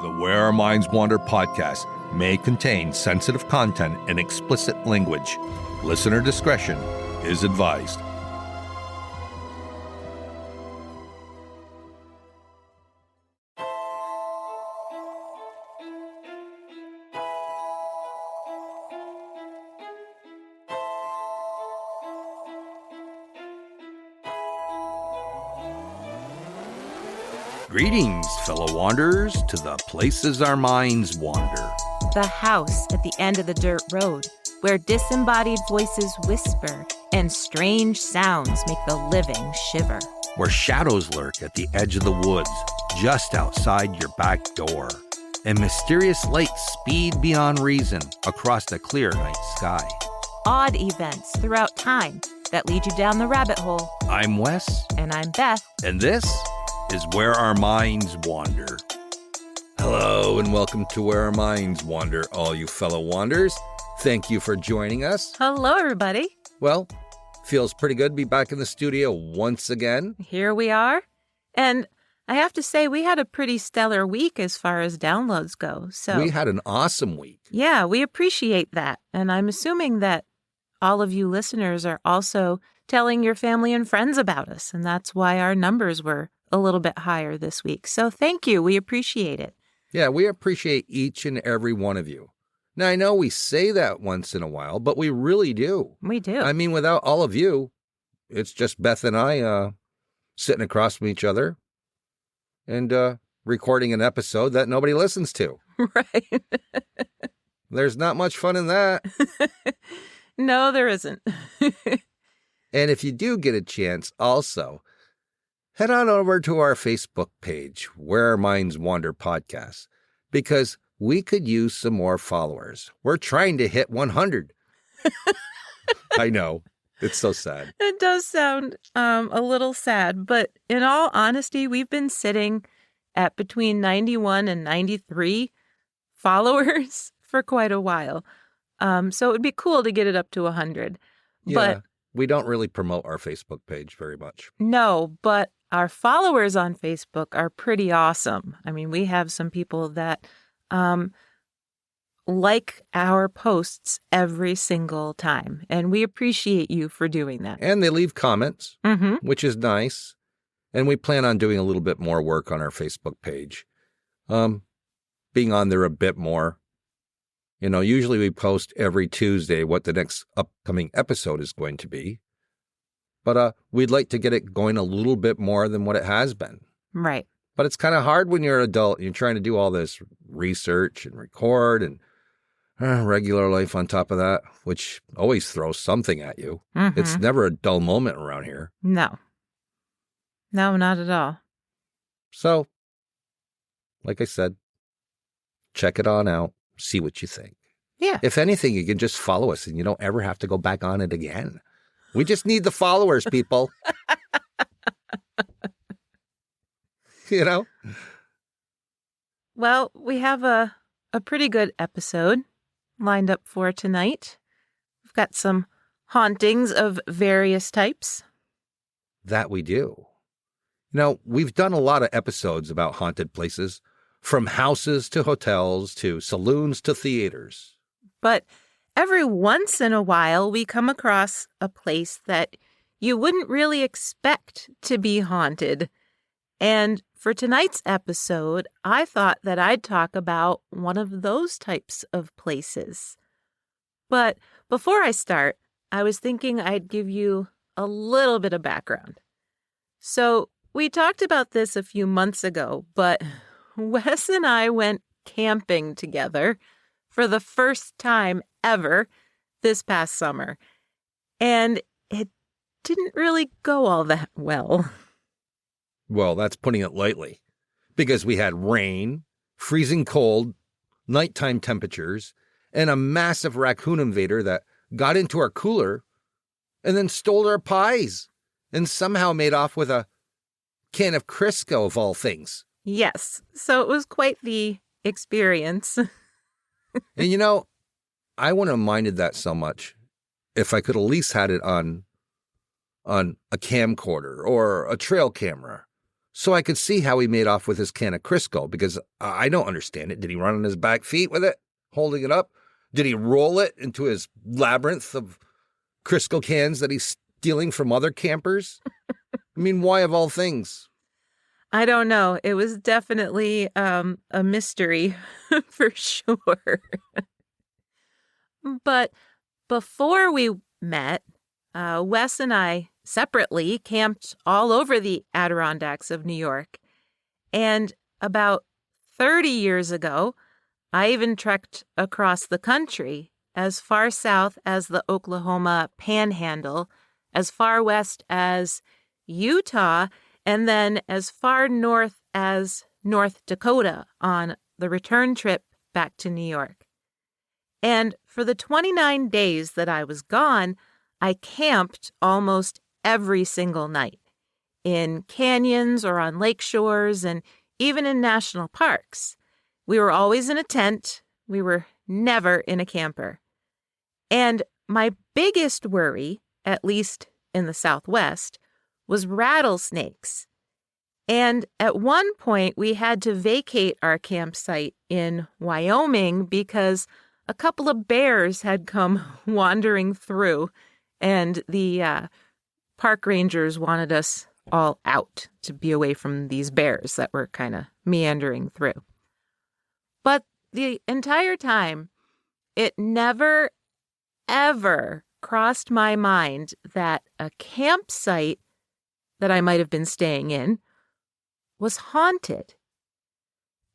The Where Our Minds Wander podcast may contain sensitive content and explicit language. Listener discretion is advised. Greetings, fellow wanderers, to the places our minds wander. The house at the end of the dirt road, where disembodied voices whisper and strange sounds make the living shiver. Where shadows lurk at the edge of the woods, just outside your back door. And mysterious lights speed beyond reason across the clear night sky. Odd events throughout time that lead you down the rabbit hole. I'm Wes. And I'm Beth. And this is Where Our Minds Wander. Hello and welcome to Where Our Minds Wander, all you fellow wanderers. Thank you for joining us. Hello, everybody. Well, feels pretty good to be back in the studio once again. Here we are. And I have to say, we had a pretty stellar week as far as downloads go. So we had an awesome week. Yeah, we appreciate that. And I'm assuming that all of you listeners are also telling your family and friends about us. And that's why our numbers were a little bit higher this week. So thank you. We appreciate it. Yeah, we appreciate each and every one of you. Now, I know we say that once in a while, but we really do. We do. I mean, without all of you, it's just Beth and I sitting across from each other and recording an episode that nobody listens to. Right. There's not much fun in that. No, there isn't. And if you do get a chance also, head on over to our Facebook page, Where Our Minds Wander Podcast, because we could use some more followers. We're trying to hit 100. I know. It's so sad. It does sound a little sad, but in all honesty, we've been sitting at between 91 and 93 followers for quite a while. So it would be cool to get it up to 100. Yeah, but we don't really promote our Facebook page very much. No, but our followers on Facebook are pretty awesome. I mean, we have some people that like our posts every single time, and we appreciate you for doing that. And they leave comments, which is nice. And we plan on doing a little bit more work on our Facebook page, being on there a bit more. You know, usually we post every Tuesday what the next upcoming episode is going to be. But we'd like to get it going a little bit more than what it has been. Right. But it's kind of hard when you're an adult. You're trying to do all this research and record and regular life on top of that, which always throws something at you. It's never a dull moment around here. No. No, not at all. So, like I said, check it on out. See what you think. Yeah. If anything, you can just follow us and you don't ever have to go back on it again. We just need the followers, people. You know? Well, we have a pretty good episode lined up for tonight. We've got some hauntings of various types. That we do. You know, we've done a lot of episodes about haunted places, from houses to hotels to saloons to theaters. But every once in a while, we come across a place that you wouldn't really expect to be haunted. And for tonight's episode, I thought that I'd talk about one of those types of places. But before I start, I was thinking I'd give you a little bit of background. So we talked about this a few months ago, but Wes and I went camping together for the first time ever this past summer. And it didn't really go all that well. Well, that's putting it lightly, because we had rain, freezing cold, nighttime temperatures, and a massive raccoon invader that got into our cooler and then stole our pies and somehow made off with a can of Crisco of all things. Yes, so it was quite the experience. And you know, I wouldn't have minded that so much if I could at least had it on a camcorder or a trail camera. So I could see how he made off with his can of Crisco, because I don't understand it. Did he run on his back feet with it, holding it up? Did he roll it into his labyrinth of Crisco cans that he's stealing from other campers? I mean, why of all things? I don't know. It was definitely a mystery for sure. But before we met, Wes and I separately camped all over the Adirondacks of New York. And about 30 years ago, I even trekked across the country as far south as the Oklahoma Panhandle, as far west as Utah, and then as far north as North Dakota on the return trip back to New York. And for the 29 days that I was gone, I camped almost every single night in canyons or on lake shores and even in national parks. We were always in a tent. We were never in a camper. And my biggest worry, at least in the Southwest, was rattlesnakes. And at one point, we had to vacate our campsite in Wyoming because a couple of bears had come wandering through, and the park rangers wanted us all out to be away from these bears that were kind of meandering through. But the entire time, it never, ever crossed my mind that a campsite that I might have been staying in was haunted.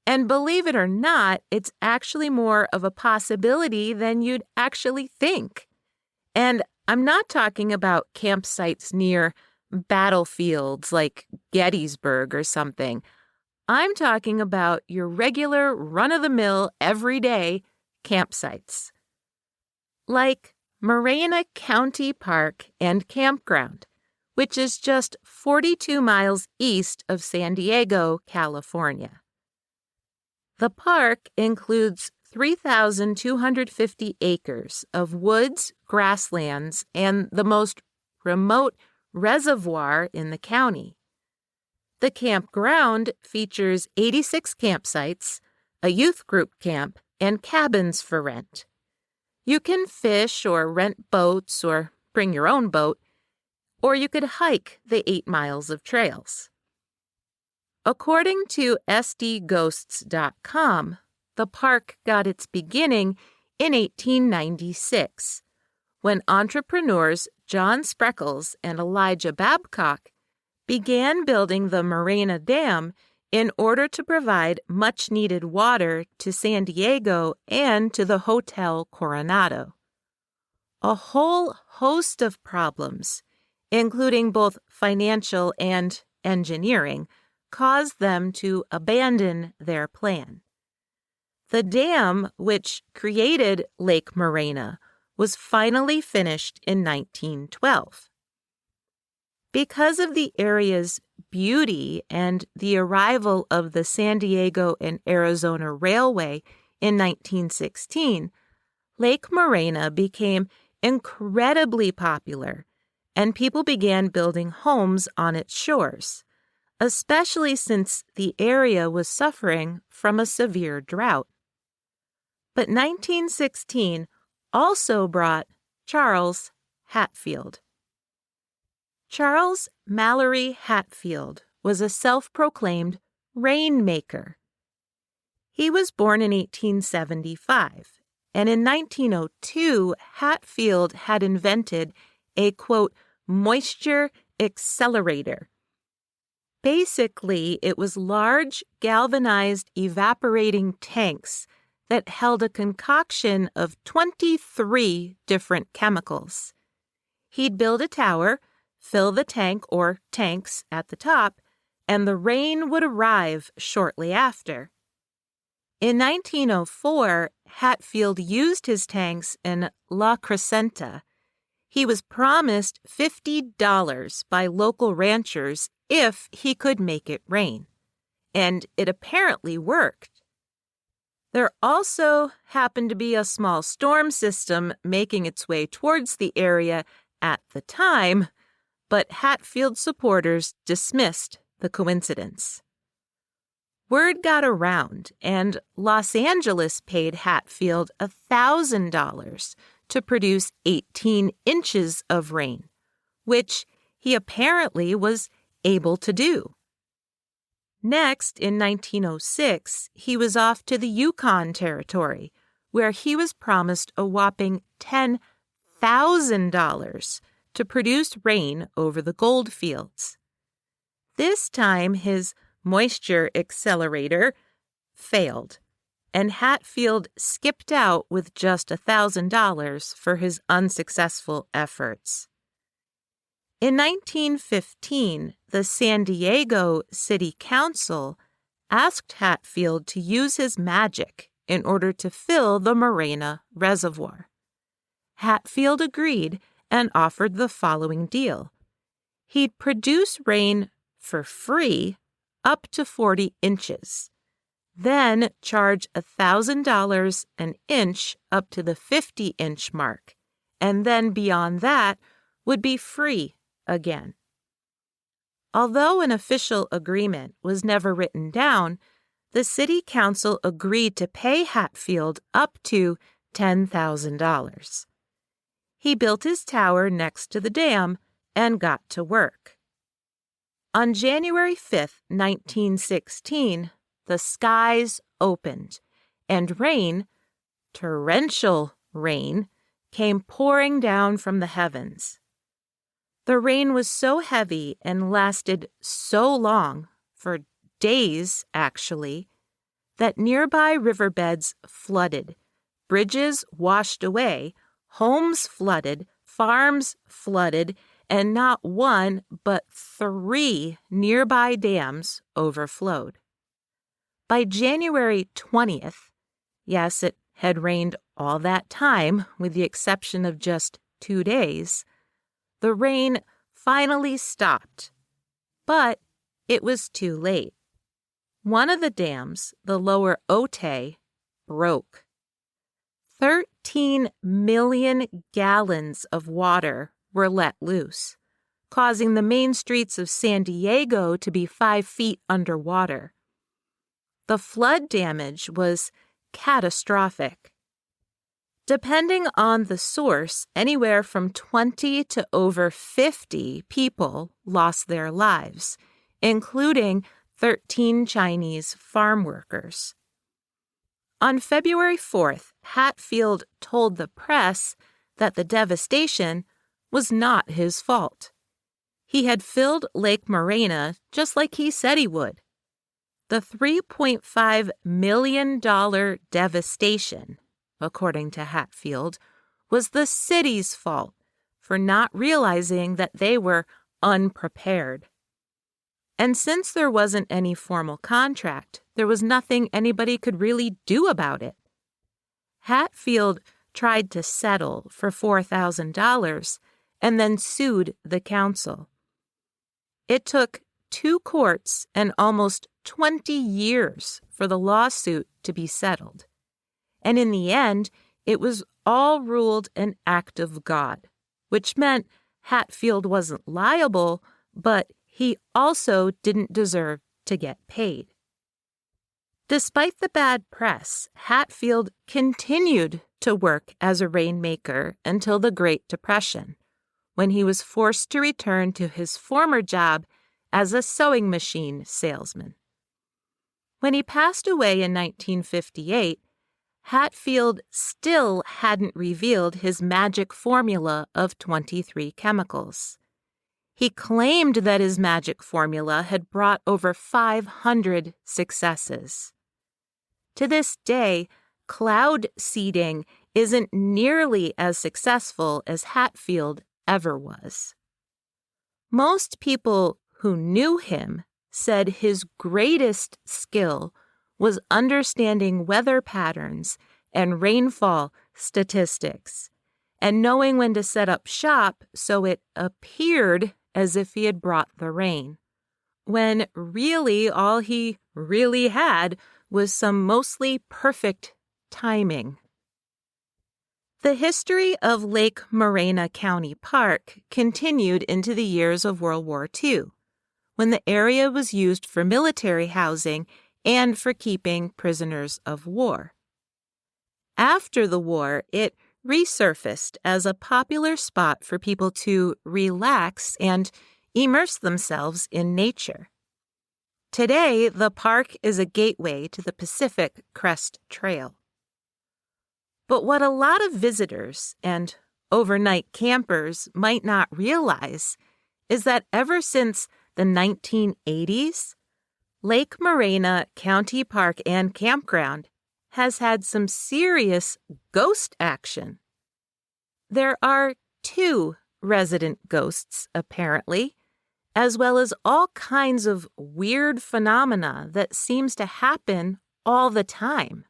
And believe it or not, it's actually more of a possibility than you'd actually think. And I'm not talking about campsites near battlefields like Gettysburg or something. I'm talking about your regular, run-of-the-mill, everyday campsites. Like Morena County Park and Campground, which is just 42 miles east of San Diego, California. The park includes 3,250 acres of woods, grasslands, and the most remote reservoir in the county. The campground features 86 campsites, a youth group camp, and cabins for rent. You can fish or rent boats or bring your own boat, or you could hike the 8 miles of trails. According to sdghosts.com, the park got its beginning in 1896, when entrepreneurs John Spreckles and Elijah Babcock began building the Morena Dam in order to provide much-needed water to San Diego and to the Hotel Coronado. A whole host of problems, including both financial and engineering, caused them to abandon their plan. The dam, which created Lake Morena, was finally finished in 1912. Because of the area's beauty and the arrival of the San Diego and Arizona Railway in 1916, Lake Morena became incredibly popular, and people began building homes on its shores, especially since the area was suffering from a severe drought. But 1916 also brought Charles Hatfield. Charles Mallory Hatfield was a self-proclaimed rainmaker. He was born in 1875, and in 1902, Hatfield had invented a, quote, moisture accelerator. Basically, it was large galvanized evaporating tanks that held a concoction of 23 different chemicals. He'd build a tower, fill the tank or tanks at the top, and the rain would arrive shortly after. In 1904, Hatfield used his tanks in La Crescenta. He was promised $50 by local ranchers if he could make it rain, and it apparently worked. There also happened to be a small storm system making its way towards the area at the time, but Hatfield supporters dismissed the coincidence. Word got around, and Los Angeles paid Hatfield $1,000 to produce 18 inches of rain, which he apparently was able to do. Next, in 1906, he was off to the Yukon Territory, where he was promised a whopping $10,000 to produce rain over the Goldfields. This time, his moisture accelerator failed, and Hatfield skipped out with just $1,000 for his unsuccessful efforts. In 1915, the San Diego City Council asked Hatfield to use his magic in order to fill the Morena Reservoir. Hatfield agreed and offered the following deal. He'd produce rain for free up to 40 inches, then charge $1,000 an inch up to the 50-inch mark, and then beyond that would be free again. Although an official agreement was never written down, the city council agreed to pay Hatfield up to $10,000. He built his tower next to the dam and got to work. On January 5, 1916, the skies opened, and rain, torrential rain, came pouring down from the heavens. The rain was so heavy and lasted so long, for days actually, that nearby riverbeds flooded, bridges washed away, homes flooded, farms flooded, and not one but 3 nearby dams overflowed. By January 20th, yes, it had rained all that time with the exception of just 2 days, the rain finally stopped, but it was too late. One of the dams, the lower Otay, broke. 13 million gallons of water were let loose, causing the main streets of San Diego to be 5 feet underwater. The flood damage was catastrophic. Depending on the source, anywhere from 20 to over 50 people lost their lives, including 13 Chinese farm workers. On February 4th, Hatfield told the press that the devastation was not his fault. He had filled Lake Morena just like he said he would. The $3.5 million devastation, according to Hatfield, was the city's fault for not realizing that they were unprepared. And since there wasn't any formal contract, there was nothing anybody could really do about it. Hatfield tried to settle for $4,000 and then sued the council. It took 2 courts and almost 20 years for the lawsuit to be settled. And in the end, it was all ruled an act of God, which meant Hatfield wasn't liable, but he also didn't deserve to get paid. Despite the bad press, Hatfield continued to work as a rainmaker until the Great Depression, when he was forced to return to his former job as a sewing machine salesman. When he passed away in 1958, Hatfield still hadn't revealed his magic formula of 23 chemicals. He claimed that his magic formula had brought over 500 successes. To this day, cloud seeding isn't nearly as successful as Hatfield ever was. Most people who knew him said his greatest skill was understanding weather patterns and rainfall statistics, and knowing when to set up shop so it appeared as if he had brought the rain, when really all he really had was some mostly perfect timing. The history of Lake Morena County Park continued into the years of World War II, when the area was used for military housing and for keeping prisoners of war. After the war, it resurfaced as a popular spot for people to relax and immerse themselves in nature. Today, the park is a gateway to the Pacific Crest Trail. But what a lot of visitors and overnight campers might not realize is that ever since the 1980s, Lake Morena County Park and Campground has had some serious ghost action. There are 2 resident ghosts, apparently, as well as all kinds of weird phenomena that seems to happen all the time.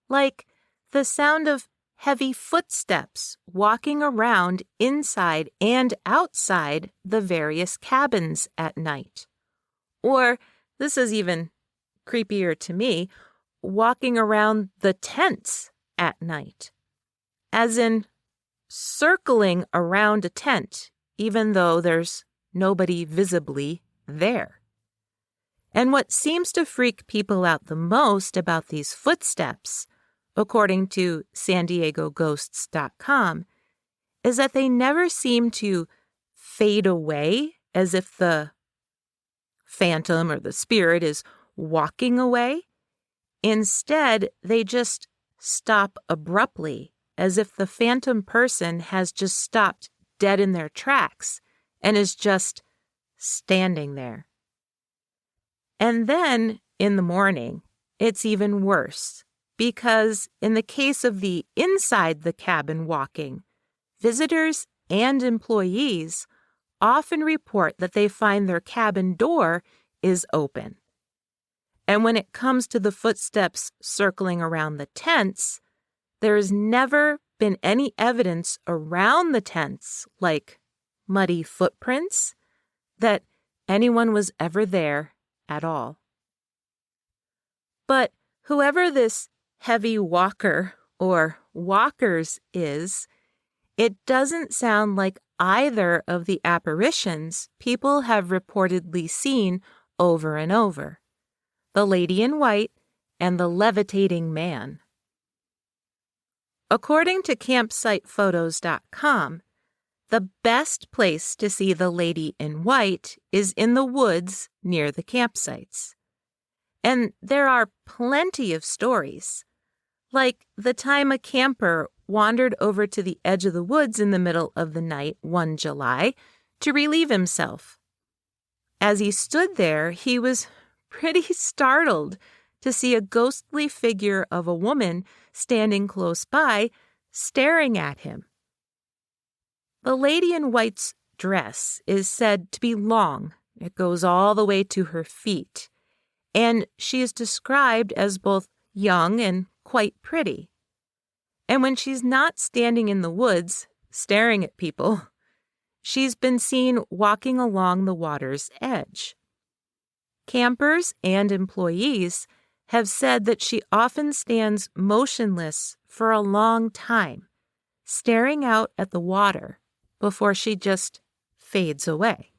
Like the sound of heavy footsteps walking around inside and outside the various cabins at night. Or, this is even creepier to me, walking around the tents at night. As in, circling around a tent, even though there's nobody visibly there. And what seems to freak people out the most about these footsteps, according to SanDiegoGhosts.com, is that they never seem to fade away as if the phantom or the spirit is walking away. Instead, they just stop abruptly, as if the phantom person has just stopped dead in their tracks and is just standing there. And then, in the morning, it's even worse, because in the case of the inside the cabin walking, visitors and employees often report that they find their cabin door is open. And when it comes to the footsteps circling around the tents, there has never been any evidence around the tents, like muddy footprints, that anyone was ever there at all. But whoever this heavy walker or walkers is, it doesn't sound like either of the apparitions people have reportedly seen over and over: the lady in white and the levitating man. According to campsitephotos.com, the best place to see the lady in white is in the woods near the campsites. And there are plenty of stories, like the time a camper wandered over to the edge of the woods in the middle of the night one July to relieve himself. As he stood there, he was pretty startled to see a ghostly figure of a woman standing close by, staring at him. The lady in white's dress is said to be long. It goes all the way to her feet, and she is described as both young and quite pretty. And when she's not standing in the woods, staring at people, she's been seen walking along the water's edge. Campers and employees have said that she often stands motionless for a long time, staring out at the water before she just fades away.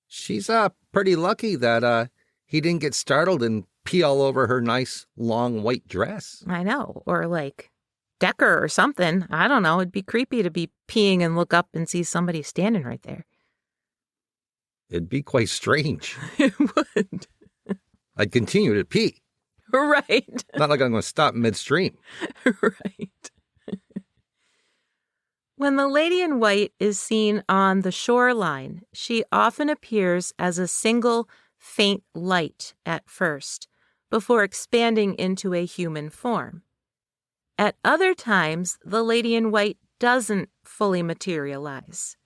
She's pretty lucky that he didn't get startled and pee all over her nice, long, white dress. I know, or like Decker or something. I don't know. It'd be creepy to be peeing and look up and see somebody standing right there. It'd be quite strange. It would. I'd continue to pee. Right. Not like I'm going to stop midstream. Right. When the lady in white is seen on the shoreline, she often appears as a single faint light at first, before expanding into a human form. At other times, the lady in white doesn't fully materialize.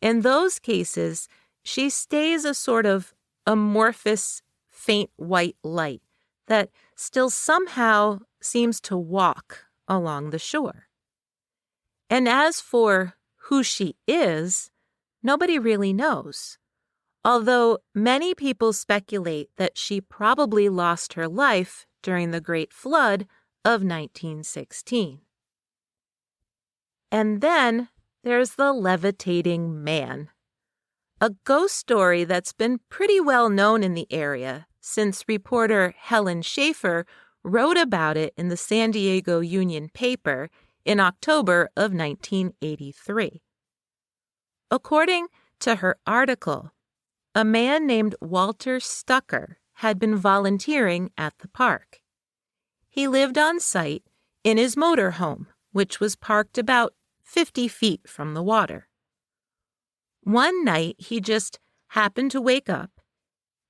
In those cases, she stays a sort of amorphous, faint white light that still somehow seems to walk along the shore. And as for who she is, nobody really knows, although many people speculate that she probably lost her life during the Great Flood of 1916. And then there's the levitating man. a ghost story that's been pretty well known in the area since reporter Helen Schaefer wrote about it in the San Diego Union paper in October of 1983. According to her article, a man named Walter Stucker had been volunteering at the park. He lived on site in his motorhome, which was parked about 50 feet from the water. One night, he just happened to wake up,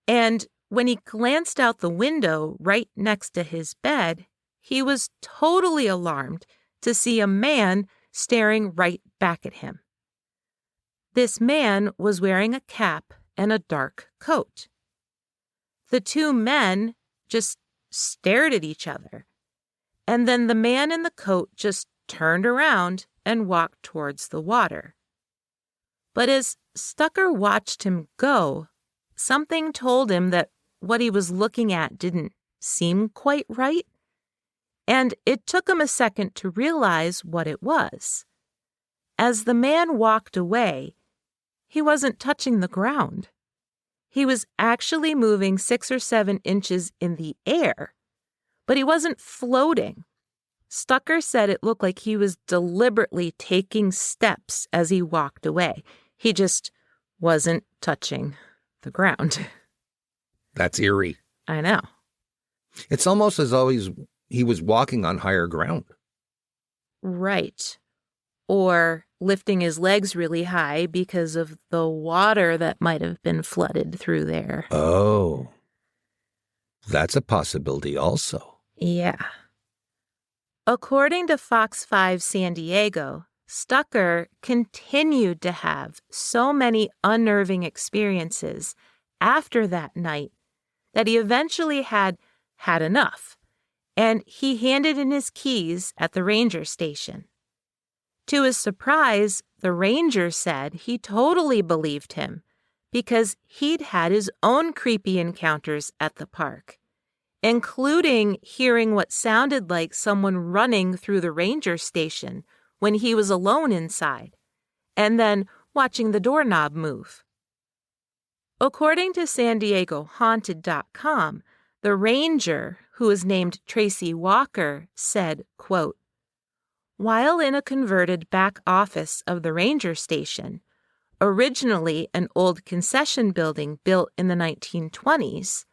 and when he glanced out the window right next to his bed, he was totally alarmed to see a man staring right back at him. This man was wearing a cap and a dark coat. The two men just stared at each other, and then the man in the coat just turned around and walked towards the water. But as Stucker watched him go, something told him that what he was looking at didn't seem quite right, and it took him a second to realize what it was. As the man walked away, he wasn't touching the ground. He was actually moving 6 or 7 inches in the air, but he wasn't floating. Stucker said it looked like he was deliberately taking steps as he walked away. He just wasn't touching the ground. That's eerie. I know. It's almost as though he was walking on higher ground. Right. Or lifting his legs really high because of the water that might have been flooded through there. Oh. That's a possibility also. Yeah. According to Fox 5 San Diego, Stucker continued to have so many unnerving experiences after that night that he eventually had enough, and he handed in his keys at the ranger station. To his surprise, the ranger said he totally believed him because he'd had his own creepy encounters at the park, including hearing what sounded like someone running through the ranger station when he was alone inside, and then watching the doorknob move. According to SanDiegoHaunted.com, the ranger, who is named Tracy Walker, said, quote, "While in a converted back office of the ranger station, originally an old concession building built in the 1920s,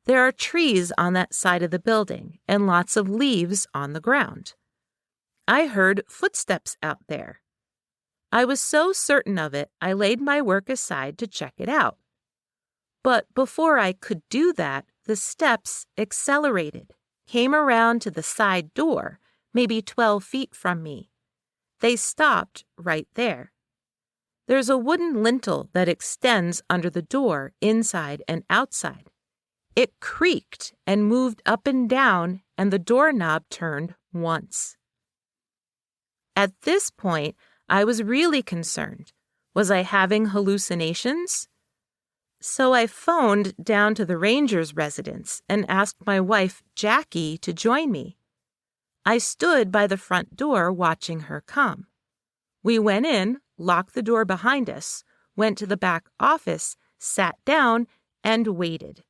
there are trees on that side of the building and lots of leaves on the ground. I heard footsteps out there. I was so certain of it, I laid my work aside to check it out. But before I could do that, the steps accelerated, came around to the side door, maybe 12 feet from me. They stopped right there. There's a wooden lintel that extends under the door, inside and outside. It creaked and moved up and down, and the doorknob turned once." At this point, I was really concerned. Was I having hallucinations? So I phoned down to the ranger's residence and asked my wife, Jackie, to join me. I stood by the front door watching her come. We went in, locked the door behind us, went to the back office, sat down, and waited.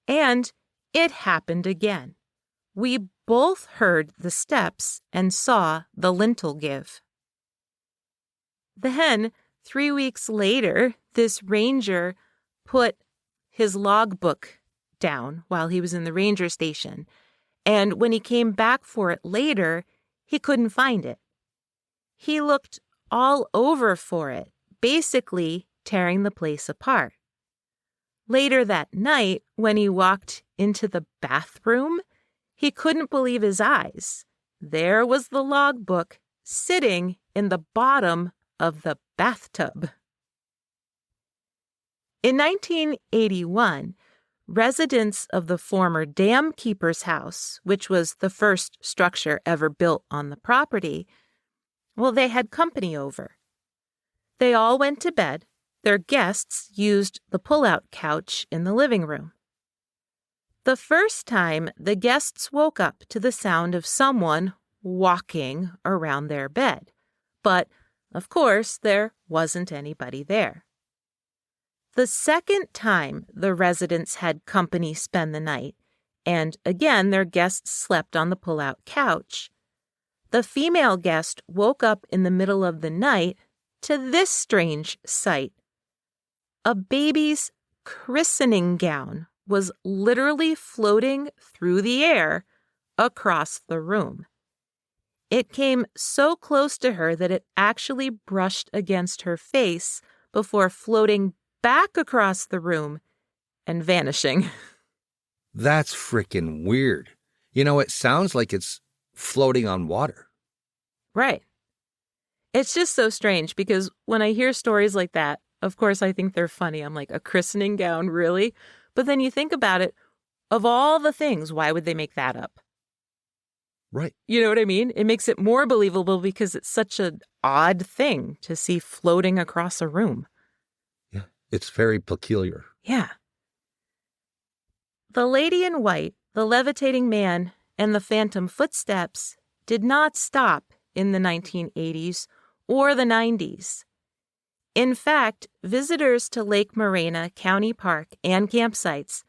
And it happened again. We both heard the steps and saw the lintel give. Then, 3 weeks later, this ranger put his logbook down while he was in the ranger station, and when he came back for it later, he couldn't find it. He looked all over for it, basically tearing the place apart. Later that night, when he walked into the bathroom, he couldn't believe his eyes. There was the logbook sitting in the bottom of the bathtub. In 1981, residents of the former dam keeper's house, which was the first structure ever built on the property, they had company over. They all went to bed. Their guests used the pull-out couch in the living room. The first time, the guests woke up to the sound of someone walking around their bed. But, of course, there wasn't anybody there. The second time the residents had company spend the night, and again their guests slept on the pull-out couch, the female guest woke up in the middle of the night to this strange sight. A baby's christening gown was literally floating through the air across the room. It came so close to her that it actually brushed against her face before floating back across the room and vanishing. That's freaking weird. It sounds like it's floating on water. Right. It's just so strange because when I hear stories like that, of course I think they're funny. I'm like, a christening gown, really? But then you think about it, of all the things, why would they make that up? Right. You know what I mean? It makes it more believable because it's such an odd thing to see floating across a room. Yeah, it's very peculiar. Yeah. The lady in white, the levitating man, and the phantom footsteps did not stop in the 1980s or the 90s. In fact, visitors to Lake Morena County Park and campsites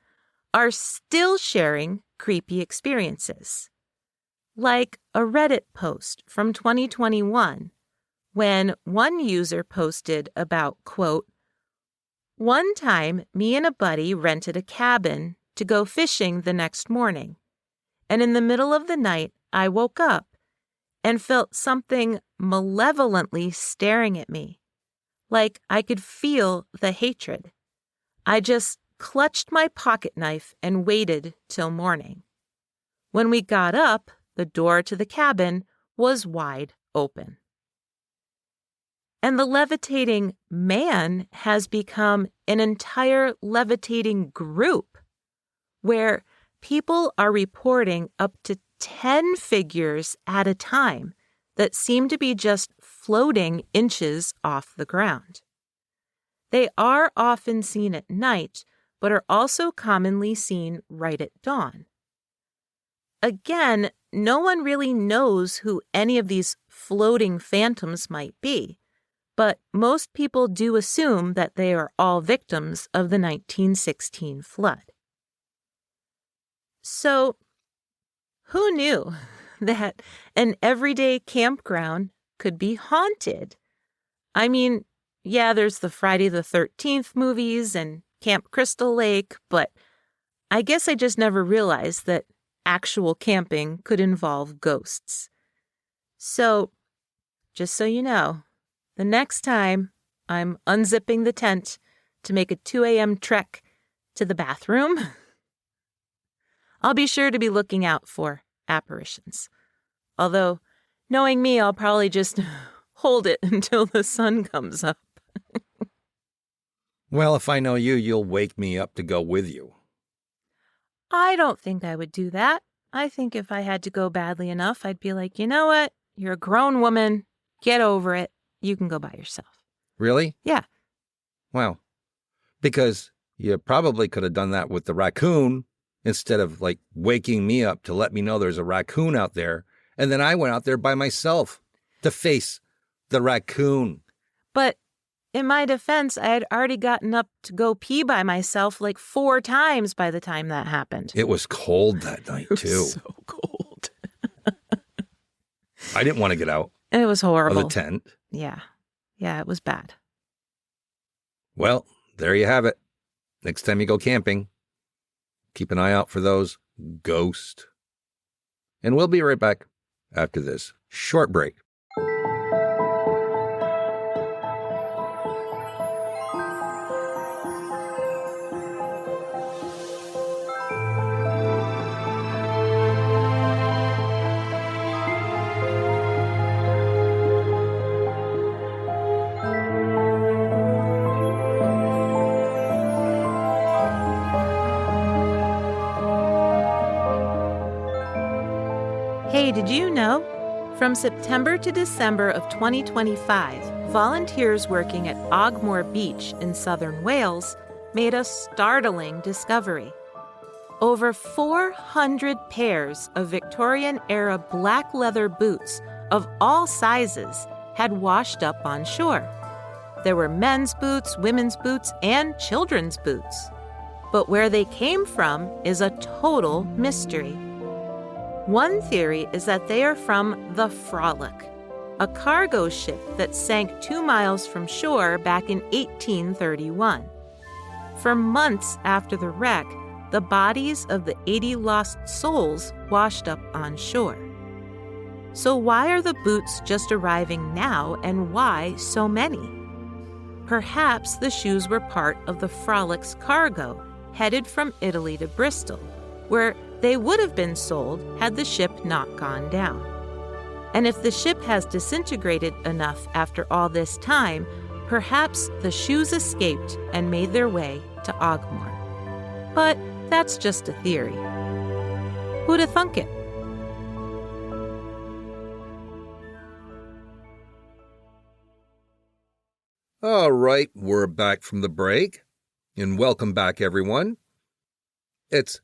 are still sharing creepy experiences. Like a Reddit post from 2021, when one user posted about, quote, "One time, me and a buddy rented a cabin to go fishing the next morning, and in the middle of the night, I woke up and felt something malevolently staring at me, like I could feel the hatred. I just clutched my pocket knife and waited till morning. When we got up, the door to the cabin was wide open." And the levitating man has become an entire levitating group where people are reporting up to 10 figures at a time that seem to be just floating inches off the ground. They are often seen at night, but are also commonly seen right at dawn. Again, no one really knows who any of these floating phantoms might be, but most people do assume that they are all victims of the 1916 flood. So, who knew that an everyday campground could be haunted? I mean, yeah, there's the Friday the 13th movies and Camp Crystal Lake, but I guess I just never realized that actual camping could involve ghosts. So, just so you know, the next time I'm unzipping the tent to make a 2 a.m. trek to the bathroom, I'll be sure to be looking out for apparitions. Although, knowing me, I'll probably just hold it until the sun comes up. Well, if I know you, you'll wake me up to go with you. I don't think I would do that. I think if I had to go badly enough, I'd be like, you know what? You're a grown woman. Get over it. You can go by yourself. Really? Yeah. Wow. Because you probably could have done that with the raccoon instead of waking me up to let me know there's a raccoon out there. And then I went out there by myself to face the raccoon. But in my defense, I had already gotten up to go pee by myself 4 times by the time that happened. It was cold that night, too. It was so cold. I didn't want to get out. It was horrible. Of the tent. Yeah. Yeah, it was bad. Well, there you have it. Next time you go camping, keep an eye out for those ghosts. And we'll be right back after this short break. Hey, did you know? From September to December of 2025, volunteers working at Ogmore Beach in southern Wales made a startling discovery. Over 400 pairs of Victorian-era black leather boots of all sizes had washed up on shore. There were men's boots, women's boots, and children's boots. But where they came from is a total mystery. One theory is that they are from the Frolic, a cargo ship that sank 2 miles from shore back in 1831. For months after the wreck, the bodies of the 80 lost souls washed up on shore. So why are the boots just arriving now, and why so many? Perhaps the shoes were part of the Frolic's cargo, headed from Italy to Bristol, where they would have been sold had the ship not gone down. And if the ship has disintegrated enough after all this time, perhaps the shoes escaped and made their way to Ogmore. But that's just a theory. Who'd have thunk it? All right, we're back from the break, and welcome back, everyone. It's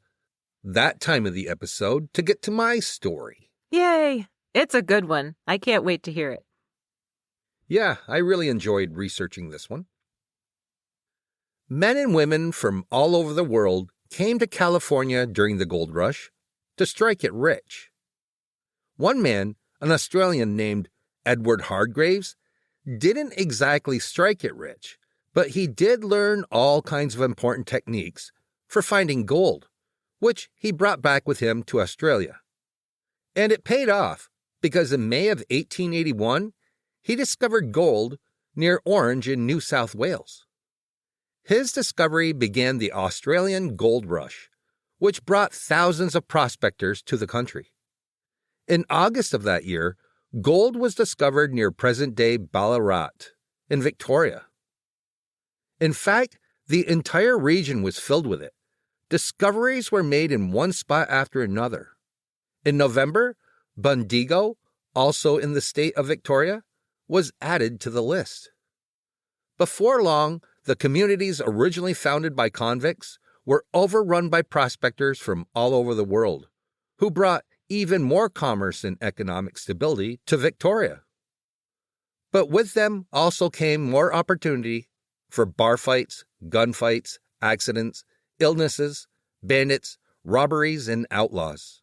that time of the episode to get to my story. Yay! It's a good one. I can't wait to hear it. Yeah, I really enjoyed researching this one. Men and women from all over the world came to California during the gold rush to strike it rich. One man, an Australian named Edward Hargraves, didn't exactly strike it rich, but he did learn all kinds of important techniques for finding gold, which he brought back with him to Australia. And it paid off, because in May of 1881, he discovered gold near Orange in New South Wales. His discovery began the Australian gold rush, which brought thousands of prospectors to the country. In August of that year, gold was discovered near present-day Ballarat in Victoria. In fact, the entire region was filled with it. Discoveries were made in one spot after another. In November, Bendigo, also in the state of Victoria, was added to the list. Before long, the communities originally founded by convicts were overrun by prospectors from all over the world, who brought even more commerce and economic stability to Victoria. But with them also came more opportunity for bar fights, gunfights, accidents, illnesses, bandits, robberies, and outlaws.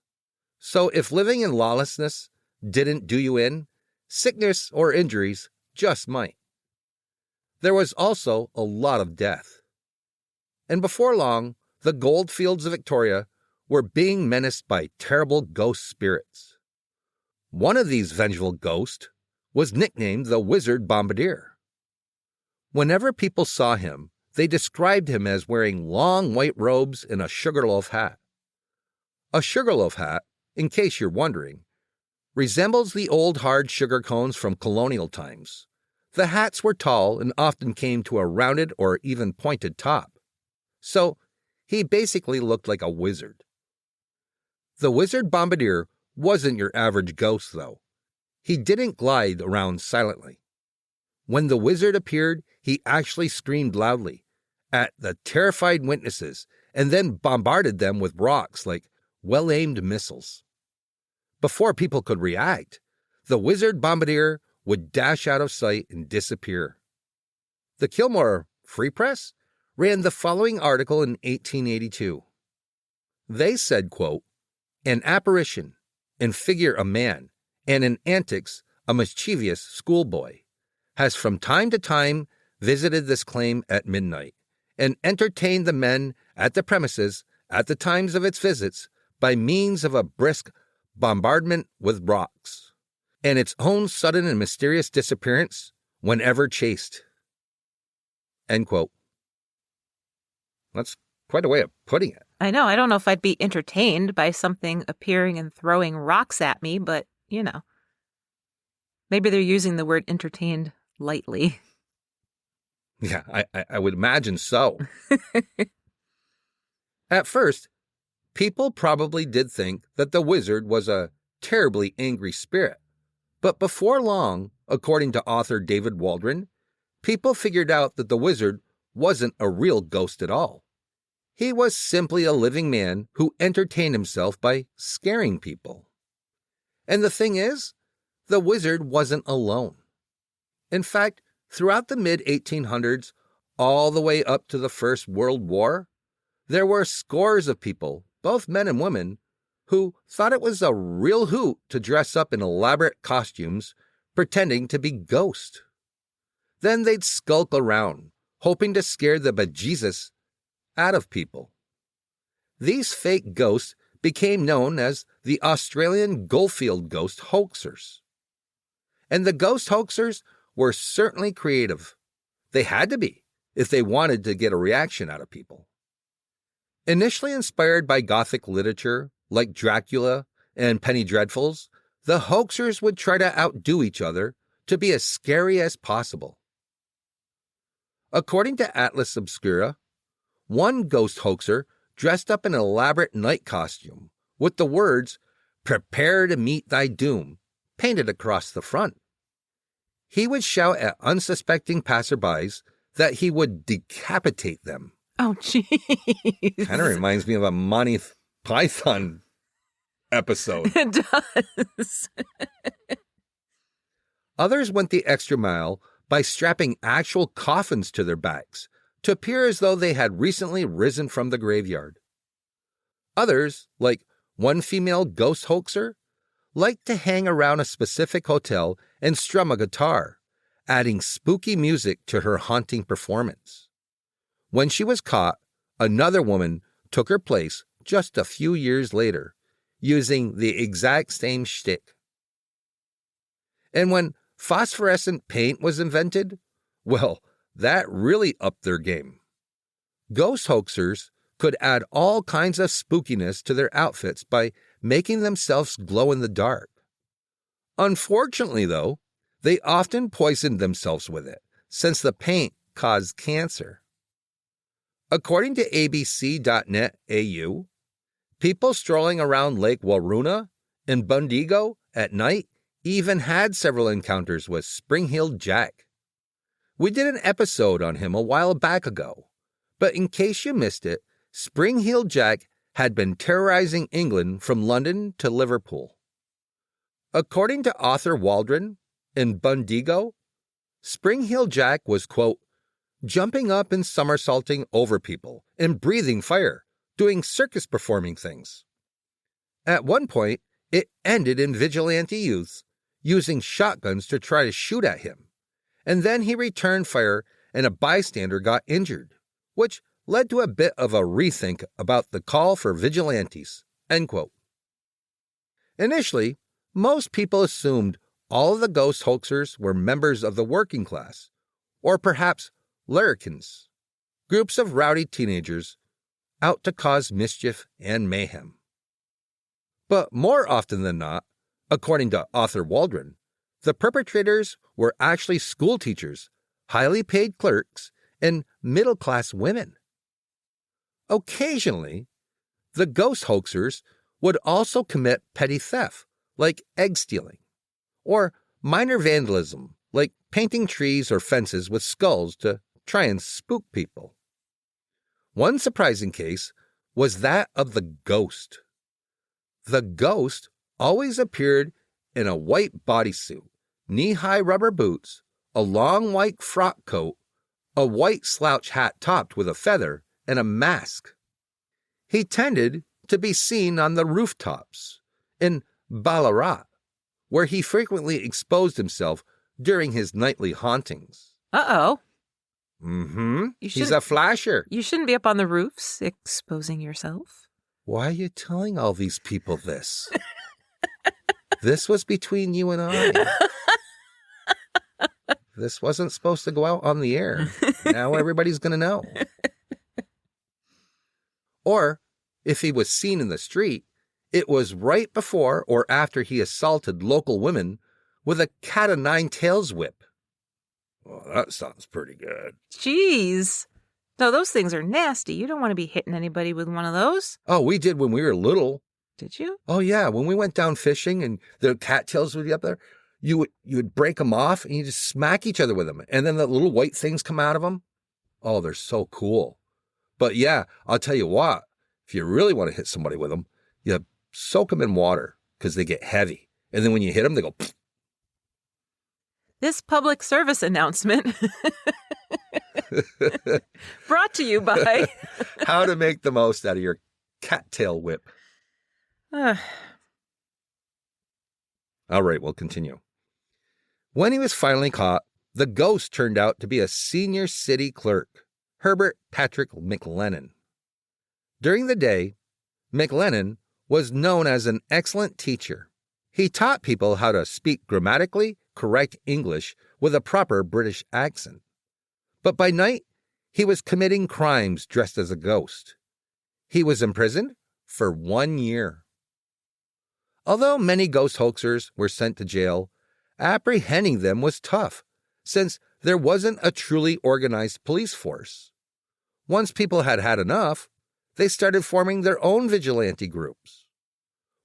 So if living in lawlessness didn't do you in, sickness or injuries just might. There was also a lot of death. And before long, the Goldfields of Victoria were being menaced by terrible ghost spirits. One of these vengeful ghosts was nicknamed the Wizard Bombardier. Whenever people saw him, they described him as wearing long white robes and a sugarloaf hat. A sugarloaf hat, in case you're wondering, resembles the old hard sugar cones from colonial times. The hats were tall and often came to a rounded or even pointed top. So, he basically looked like a wizard. The Wizard Bombardier wasn't your average ghost, though. He didn't glide around silently. When the wizard appeared, he actually screamed loudly at the terrified witnesses and then bombarded them with rocks like well-aimed missiles. Before people could react, the Wizard Bombardier would dash out of sight and disappear. The Kilmore Free Press ran the following article in 1882. They said, quote, "An apparition, in figure a man, and in antics a mischievous schoolboy, has from time to time visited this claim at midnight, and entertained the men at the premises at the times of its visits by means of a brisk bombardment with rocks, and its own sudden and mysterious disappearance whenever chased." End quote. That's quite a way of putting it. I know. I don't know if I'd be entertained by something appearing and throwing rocks at me, but, you know. Maybe they're using the word entertained lightly. Yeah, I would imagine so. At first, people probably did think that the wizard was a terribly angry spirit. But before long, according to author David Waldron, people figured out that the wizard wasn't a real ghost at all. He was simply a living man who entertained himself by scaring people. And the thing is, the wizard wasn't alone. In fact, throughout the mid-1800s, all the way up to the First World War, there were scores of people, both men and women, who thought it was a real hoot to dress up in elaborate costumes, pretending to be ghosts. Then they'd skulk around, hoping to scare the bejesus out of people. These fake ghosts became known as the Australian Goldfield Ghost Hoaxers. And the Ghost Hoaxers were certainly creative. They had to be, if they wanted to get a reaction out of people. Initially inspired by Gothic literature, like Dracula and Penny Dreadfuls, the hoaxers would try to outdo each other to be as scary as possible. According to Atlas Obscura, one ghost hoaxer dressed up in an elaborate night costume with the words, "Prepare to meet thy doom," painted across the front. He would shout at unsuspecting passerbys that he would decapitate them. Oh, jeez. Kind of reminds me of a Monty Python episode. It does. Others went the extra mile by strapping actual coffins to their backs to appear as though they had recently risen from the graveyard. Others, like one female ghost hoaxer, liked to hang around a specific hotel and strum a guitar, adding spooky music to her haunting performance. When she was caught, another woman took her place just a few years later, using the exact same shtick. And when phosphorescent paint was invented, well, that really upped their game. Ghost hoaxers could add all kinds of spookiness to their outfits by making themselves glow in the dark. Unfortunately, though, they often poisoned themselves with it, since the paint caused cancer. According to abc.net.au, people strolling around Lake Waruna in Bundigo at night even had several encounters with Spring-Heeled Jack. We did an episode on him a while back ago, but in case you missed it, Spring-Heeled Jack had been terrorizing England from London to Liverpool. According to author Waldron, in Bundigo, Spring-Heeled Jack was, quote, jumping up and somersaulting over people and breathing fire, doing circus performing things. At one point, it ended in vigilante youths using shotguns to try to shoot at him, and then he returned fire and a bystander got injured, which led to a bit of a rethink about the call for vigilantes, end quote. Initially, most people assumed all of the ghost hoaxers were members of the working class, or perhaps larrikins, groups of rowdy teenagers out to cause mischief and mayhem. But more often than not, according to author Waldron, the perpetrators were actually school teachers, highly paid clerks, and middle-class women. Occasionally, the ghost hoaxers would also commit petty theft, like egg stealing, or minor vandalism, like painting trees or fences with skulls to try and spook people. One surprising case was that of the ghost. The ghost always appeared in a white bodysuit, knee-high rubber boots, a long white frock coat, a white slouch hat topped with a feather, and a mask. He tended to be seen on the rooftops in Ballarat, where he frequently exposed himself during his nightly hauntings. Uh-oh. Mm-hmm. He's a flasher. You shouldn't be up on the roofs exposing yourself. Why are you telling all these people this? This was between you and I. This wasn't supposed to go out on the air. Now everybody's going to know. Or, if he was seen in the street, it was right before or after he assaulted local women with a cat-o'-nine-tails whip. Well, that sounds pretty good. Jeez. No, those things are nasty. You don't want to be hitting anybody with one of those. Oh, we did when we were little. Did you? Oh, yeah. When we went down fishing and the cattails would be up there, you would break them off and you just smack each other with them. And then the little white things come out of them. Oh, they're so cool. But yeah, I'll tell you what, if you really want to hit somebody with them, you soak them in water because they get heavy. And then when you hit them, they go, pfft. This public service announcement brought to you by how to make the most out of your cattail whip. All right, we'll continue. When he was finally caught, the ghost turned out to be a senior city clerk, Herbert Patrick McLennan. During the day, McLennan was known as an excellent teacher. He taught people how to speak grammatically correct English with a proper British accent. But by night, he was committing crimes dressed as a ghost. He was imprisoned for 1 year. Although many ghost hoaxers were sent to jail, apprehending them was tough, since there wasn't a truly organized police force. Once people had had enough, they started forming their own vigilante groups.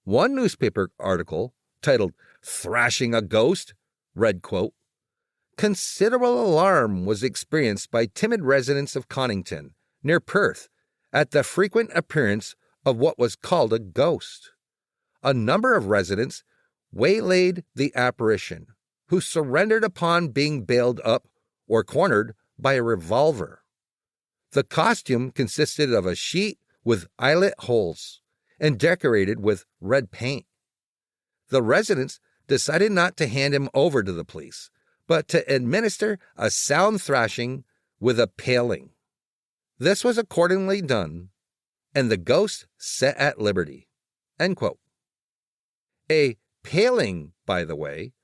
One newspaper article, titled "Thrashing a Ghost," read, quote, "Considerable alarm was experienced by timid residents of Conington, near Perth, at the frequent appearance of what was called a ghost. A number of residents waylaid the apparition, who surrendered upon being bailed up or cornered by a revolver. The costume consisted of a sheet with eyelet holes and decorated with red paint. The residents decided not to hand him over to the police, but to administer a sound thrashing with a paling. This was accordingly done, and the ghost set at liberty." End quote. A paling, by the way,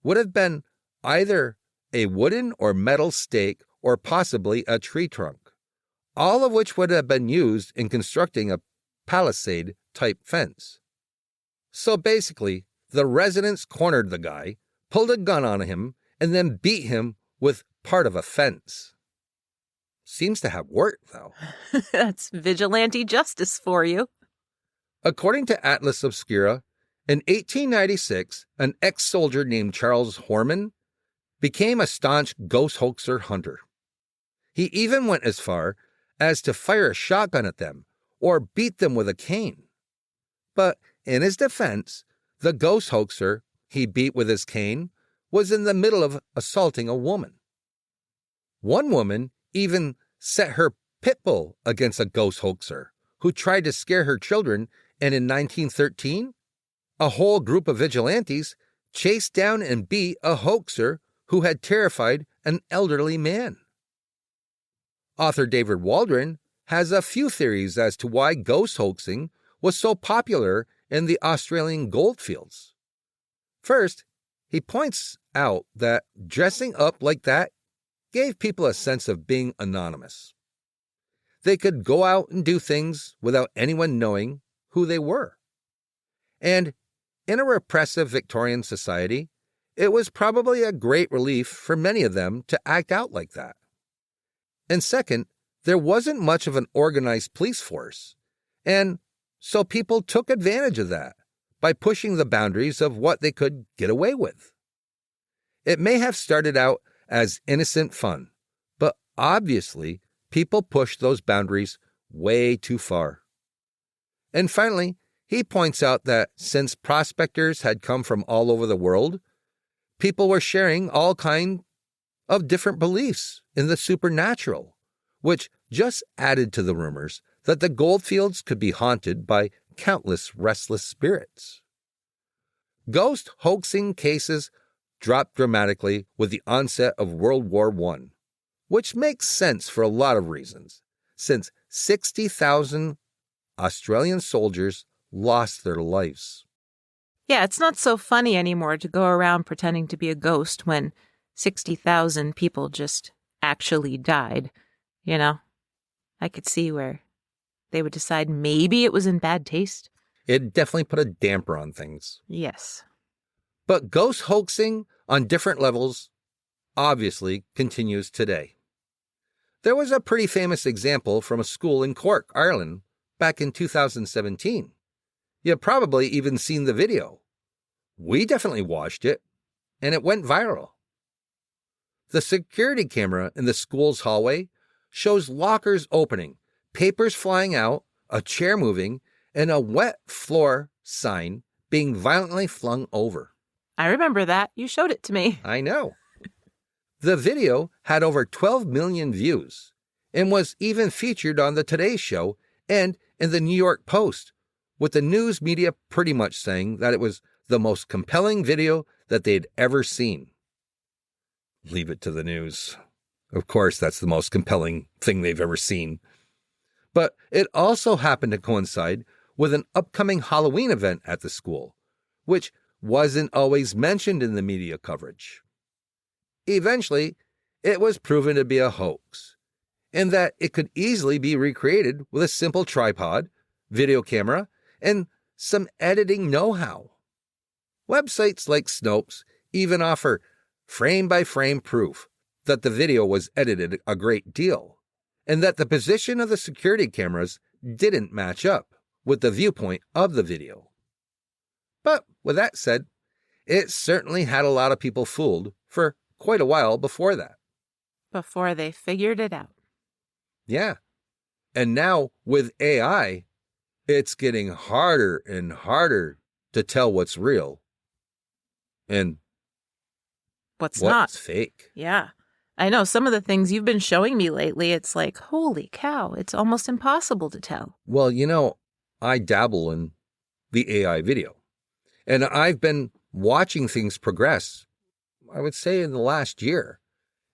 would have been either a wooden or metal stake or possibly a tree trunk, all of which would have been used in constructing a palisade-type fence. So basically, the residents cornered the guy, pulled a gun on him, and then beat him with part of a fence. Seems to have worked, though. That's vigilante justice for you. According to Atlas Obscura, in 1896, an ex-soldier named Charles Horman became a staunch ghost hoaxer hunter. He even went as far as to fire a shotgun at them or beat them with a cane. But in his defense, the ghost hoaxer he beat with his cane was in the middle of assaulting a woman. One woman even set her pit bull against a ghost hoaxer who tried to scare her children, and in 1913, a whole group of vigilantes chased down and beat a hoaxer who had terrified an elderly man. Author David Waldron has a few theories as to why ghost hoaxing was so popular in the Australian goldfields. First, he points out that dressing up like that gave people a sense of being anonymous. They could go out and do things without anyone knowing who they were. And in a repressive Victorian society, it was probably a great relief for many of them to act out like that. And second, there wasn't much of an organized police force, and so people took advantage of that by pushing the boundaries of what they could get away with. It may have started out as innocent fun, but obviously people pushed those boundaries way too far. And finally, he points out that since prospectors had come from all over the world, people were sharing all kinds of different beliefs in the supernatural, which just added to the rumors that the goldfields could be haunted by countless restless spirits. Ghost hoaxing cases dropped dramatically with the onset of World War I, which makes sense for a lot of reasons, since 60,000 Australian soldiers lost their lives. Yeah, it's not so funny anymore to go around pretending to be a ghost when 60,000 people just actually died. You know, I could see where they would decide maybe it was in bad taste. It definitely put a damper on things. Yes. But ghost hoaxing on different levels obviously continues today. There was a pretty famous example from a school in Cork, Ireland, back in 2017. You've probably even seen the video. We definitely watched it, and it went viral. The security camera in the school's hallway shows lockers opening, papers flying out, a chair moving, and a wet floor sign being violently flung over. I remember that. You showed it to me. I know. The video had over 12 million views and was even featured on the Today Show and in the New York Post, with the news media pretty much saying that it was the most compelling video that they'd ever seen. Leave it to the news. Of course, that's the most compelling thing they've ever seen. But it also happened to coincide with an upcoming Halloween event at the school, which wasn't always mentioned in the media coverage. Eventually, it was proven to be a hoax, and that it could easily be recreated with a simple tripod, video camera, and some editing know-how. Websites like Snopes even offer frame-by-frame proof that the video was edited a great deal, and that the position of the security cameras didn't match up with the viewpoint of the video. But with that said, it certainly had a lot of people fooled for quite a while before that. Before they figured it out. Yeah. And now with AI, it's getting harder and harder to tell what's real and what's not fake. Yeah. I know some of the things you've been showing me lately, it's like, holy cow, it's almost impossible to tell. Well, I dabble in the AI video, and I've been watching things progress, I would say, in the last year.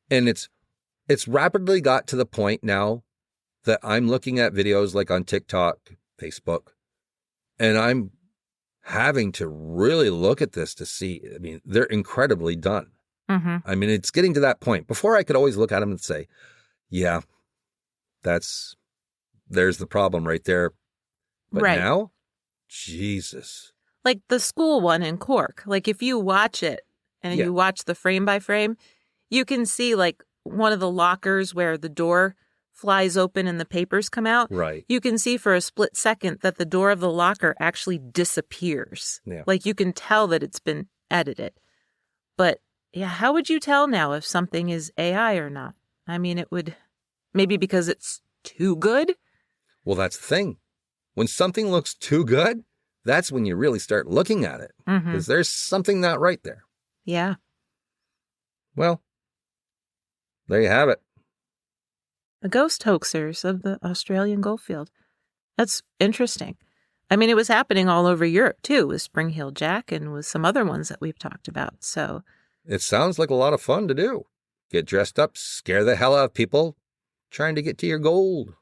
And it's rapidly got to the point now that I'm looking at videos like on TikTok, Facebook, and I'm having to really look at this to see, they're incredibly done. Mm-hmm. It's getting to that point. Before I could always look at them and say, yeah, there's the problem right there. But right. Now, Jesus. Like the school one in Cork. Like if you watch it and you watch the frame by frame, you can see like one of the lockers where the door flies open and the papers come out. Right. You can see for a split second that the door of the locker actually disappears. Yeah. Like you can tell that it's been edited. But yeah, how would you tell now if something is AI or not? It would, maybe because it's too good? Well, that's the thing. When something looks too good, that's when you really start looking at it. Because there's something not right there. Yeah. Well, there you have it. The Ghost Hoaxers of the Australian Goldfield. That's interesting. It was happening all over Europe, too, with Spring Heel Jack and with some other ones that we've talked about. So it sounds like a lot of fun to do. Get dressed up, scare the hell out of people, trying to get to your gold.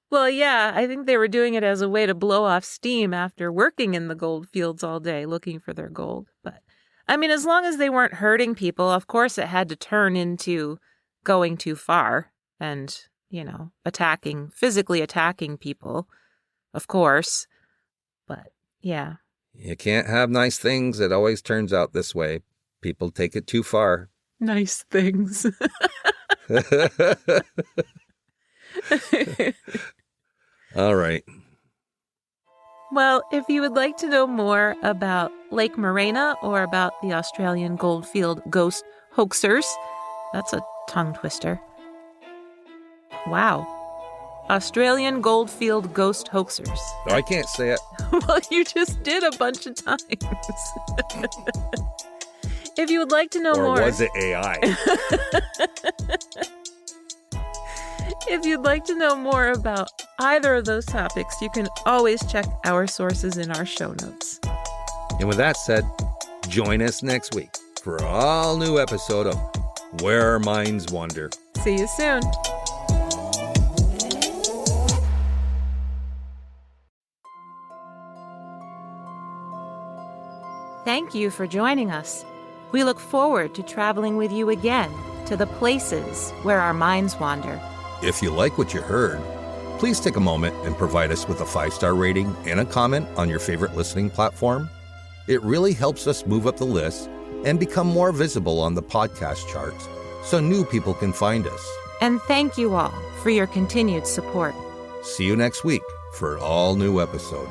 Well, yeah, I think they were doing it as a way to blow off steam after working in the gold fields all day looking for their gold. But, as long as they weren't hurting people, of course it had to turn into going too far and, physically attacking people, of course. But, yeah. You can't have nice things. It always turns out this way. People take it too far. Nice things. All right. Well, if you would like to know more about Lake Morena or about the Australian Goldfield Ghost Hoaxers, that's a tongue twister. Wow. Australian Goldfield Ghost Hoaxers. No, I can't say it. Well, you just did a bunch of times. If you would like to know more... Or was it AI? If you'd like to know more about either of those topics, you can always check our sources in our show notes. And with that said, join us next week for an all-new episode of Where Our Minds Wander. See you soon. Thank you for joining us. We look forward to traveling with you again to the places where our minds wander. If you like what you heard, please take a moment and provide us with a 5-star rating and a comment on your favorite listening platform. It really helps us move up the list and become more visible on the podcast charts so new people can find us. And thank you all for your continued support. See you next week for an all-new episode.